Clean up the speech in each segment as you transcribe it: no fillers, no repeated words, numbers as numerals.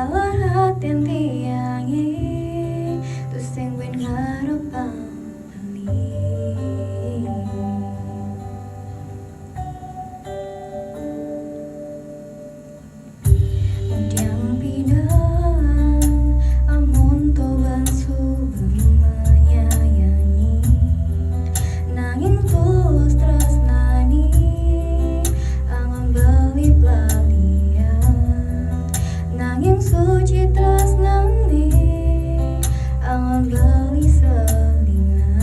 dalam hati tiangi tu sing win ngarepang beli. Undiang bidang amun toban subeng menyayangi nanging tulus tresnani angon beli pelalian nanging suci tresnani angon beli selingan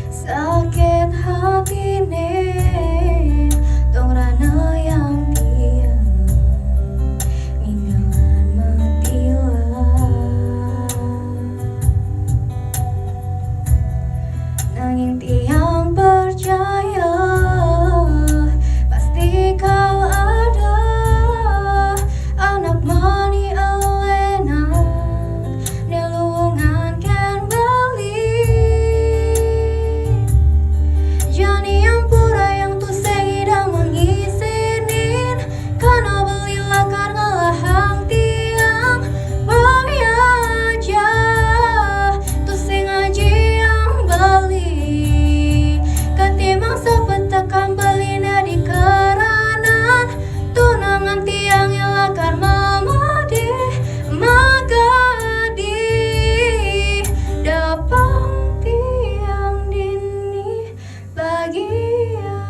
sakit hatine tong rana yang tiang ninggalan matilah nanging tiang percaya pasti kau ada anak mani elena nelungan kan beli jani yang pura yang tu sehidang mengisinin karena belilah karena lahang tiang aja tu sengaja yang beli ketimbang sepetekan belinya di keranan tunangan tiang ilakar mamadi magadi dapang tiang dini bagian